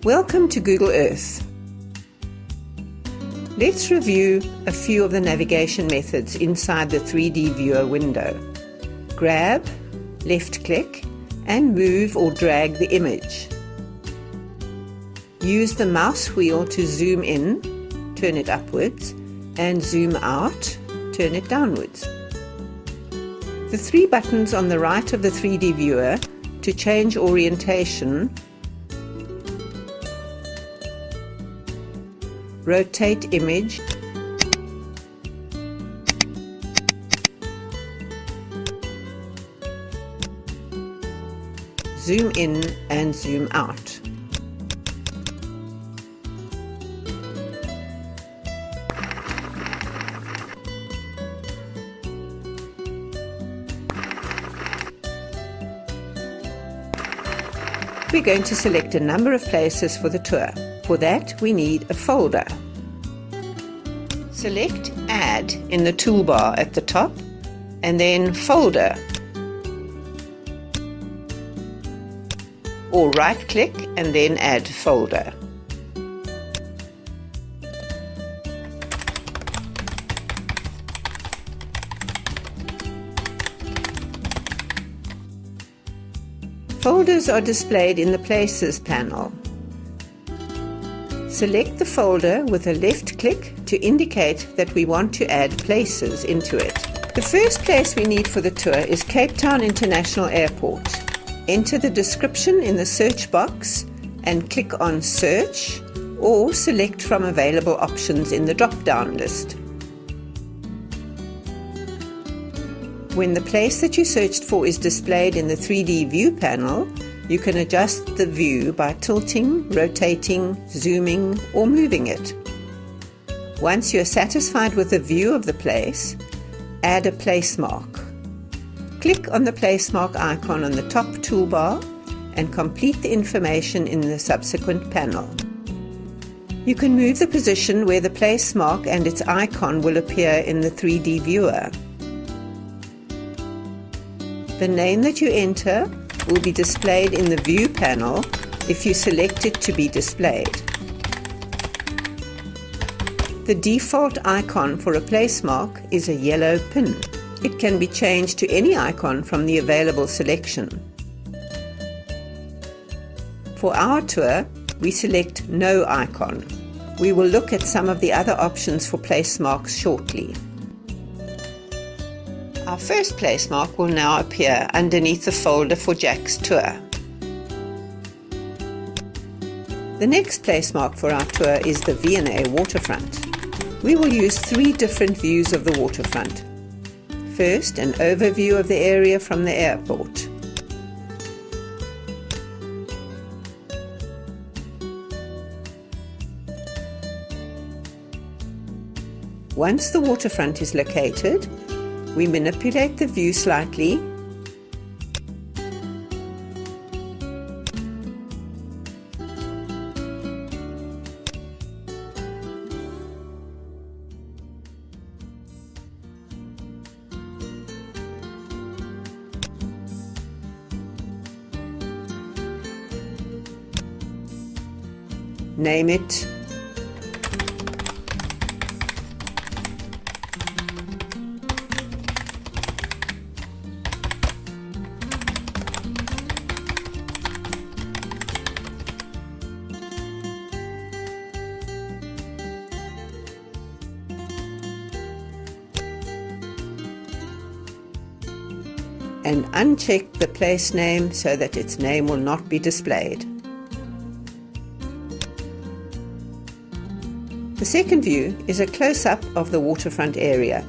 Welcome to Google Earth. Let's review a few of the navigation methods inside the 3D viewer window. Grab, left-click, and move or drag the image. Use the mouse wheel to zoom in, turn it upwards, and zoom out, turn it downwards. The three buttons on the right of the 3D viewer to change orientation, rotate image, zoom in and zoom out. We're going to select a number of places for the tour. For that, we need a folder. Select Add in the toolbar at the top, and then Folder. Or right-click and then Add Folder. Folders are displayed in the Places panel. Select the folder with a left click to indicate that we want to add places into it. The first place we need for the tour is Cape Town International Airport. Enter the description in the search box and click on Search, or select from available options in the drop-down list. When the place that you searched for is displayed in the 3D view panel, you can adjust the view by tilting, rotating, zooming, or moving it. Once you are satisfied with the view of the place, add a place mark. Click on the place mark icon on the top toolbar and complete the information in the subsequent panel. You can move the position where the place mark and its icon will appear in the 3D viewer. The name that you enter will be displayed in the View panel if you select it to be displayed. The default icon for a place mark is a yellow pin. It can be changed to any icon from the available selection. For our tour, we select No Icon. We will look at some of the other options for place marks shortly. Our first place mark will now appear underneath the folder for Jack's tour. The next place mark for our tour is the V&A waterfront. We will use three different views of the waterfront. First, an overview of the area from the airport. Once the waterfront is located, we manipulate the view slightly name it and uncheck the place name so that its name will not be displayed. The second view is a close-up of the waterfront area.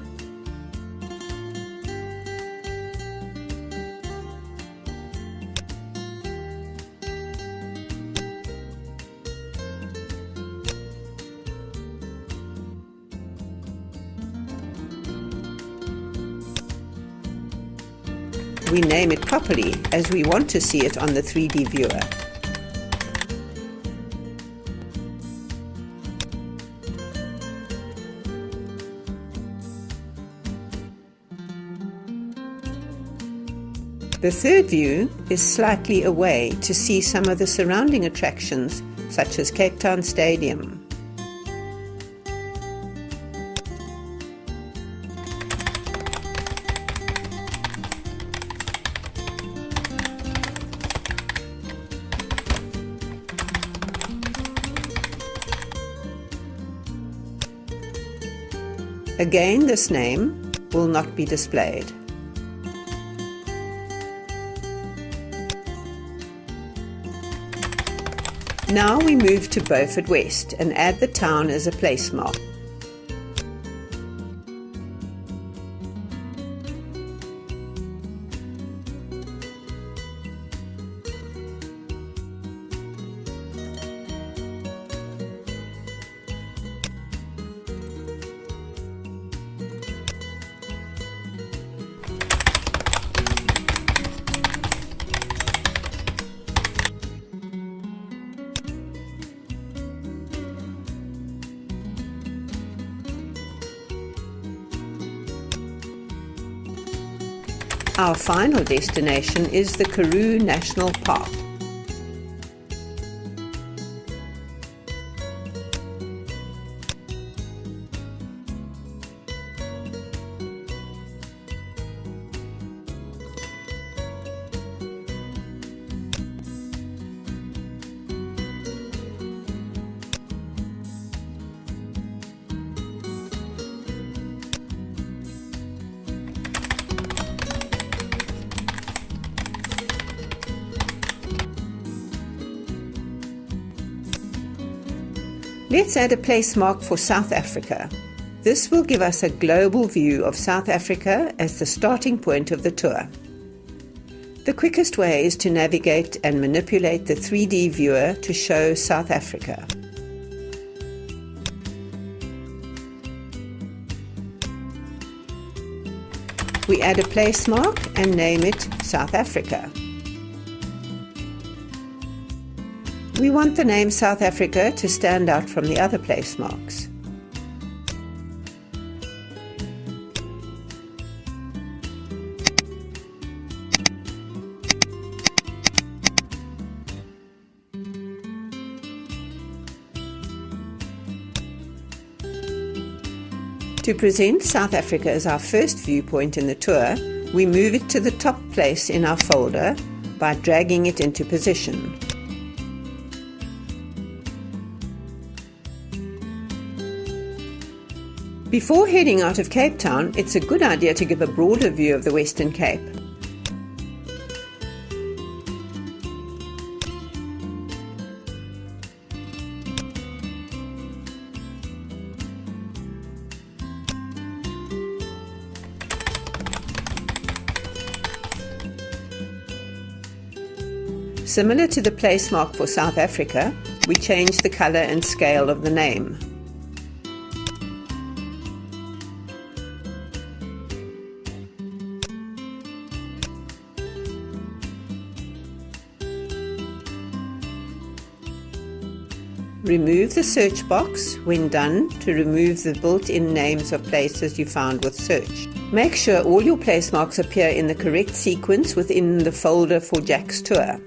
We name it properly as we want to see it on the 3D viewer. The third view is slightly away to see some of the surrounding attractions such as Cape Town Stadium. Again, this name will not be displayed. Now we move to Beaufort West and add the town as a place mark. Our final destination is the Karoo National Park. Let's add a place mark for South Africa. This will give us a global view of South Africa as the starting point of the tour. The quickest way is to navigate and manipulate the 3D viewer to show South Africa. We add a place mark and name it South Africa. We want the name South Africa to stand out from the other place marks. To present South Africa as our first viewpoint in the tour, we move it to the top place in our folder by dragging it into position. Before heading out of Cape Town, it's a good idea to give a broader view of the Western Cape. Similar to the place mark for South Africa, we change the colour and scale of the name. Remove the search box when done to remove the built-in names of places you found with search. Make sure all your place marks appear in the correct sequence within the folder for Jack's tour.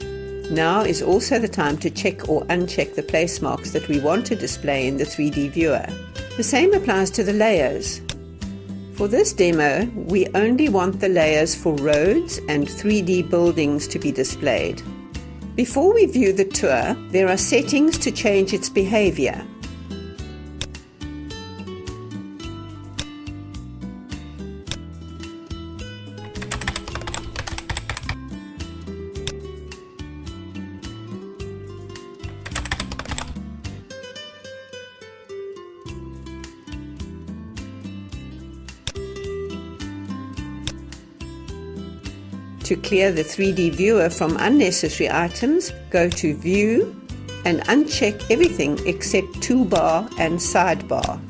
Now is also the time to check or uncheck the place marks that we want to display in the 3D viewer. The same applies to the layers. For this demo, we only want the layers for roads and 3D buildings to be displayed. Before we view the tour, there are settings to change its behavior. To clear the 3D viewer from unnecessary items, go to View and uncheck everything except Toolbar and Sidebar.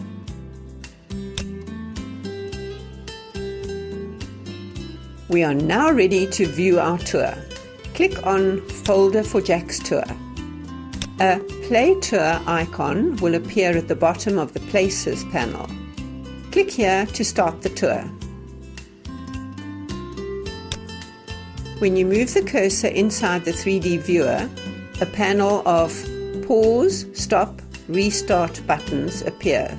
We are now ready to view our tour. Click on Folder for Jack's Tour. A Play Tour icon will appear at the bottom of the Places panel. Click here to start the tour. When you move the cursor inside the 3D viewer, a panel of pause, stop, restart buttons appear.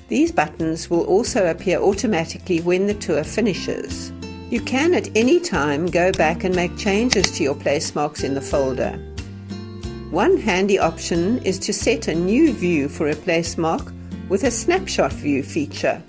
These buttons will also appear automatically when the tour finishes. You can at any time go back and make changes to your placemarks in the folder. One handy option is to set a new view for a placemark with a snapshot view feature.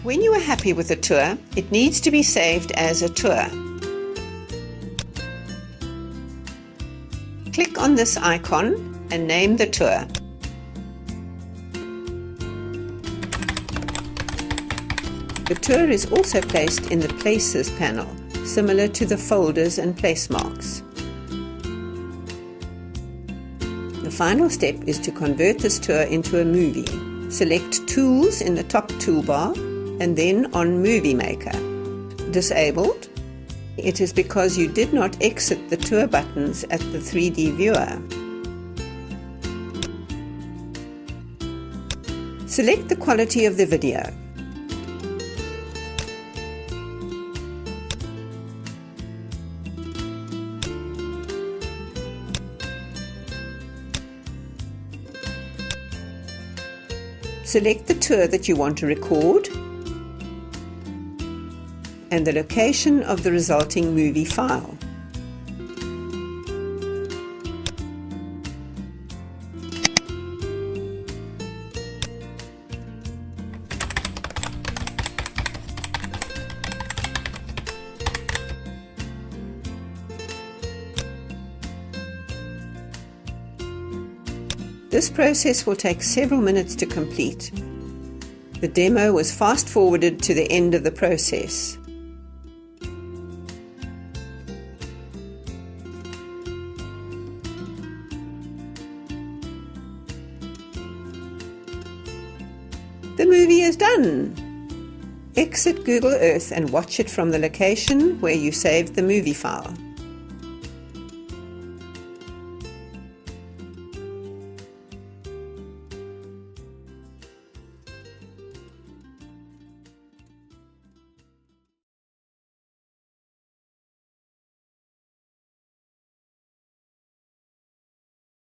When you are happy with a tour, it needs to be saved as a tour. Click on this icon and name the tour. The tour is also placed in the Places panel, similar to the folders and placemarks. The final step is to convert this tour into a movie. Select Tools in the top toolbar and then on Movie Maker. Disabled? It is because you did not exit the tour buttons at the 3D viewer. Select the quality of the video. Select the tour that you want to record and the location of the resulting movie file. This process will take several minutes to complete. The demo was fast-forwarded to the end of the process. The movie is done. Exit Google Earth and watch it from the location where you saved the movie file.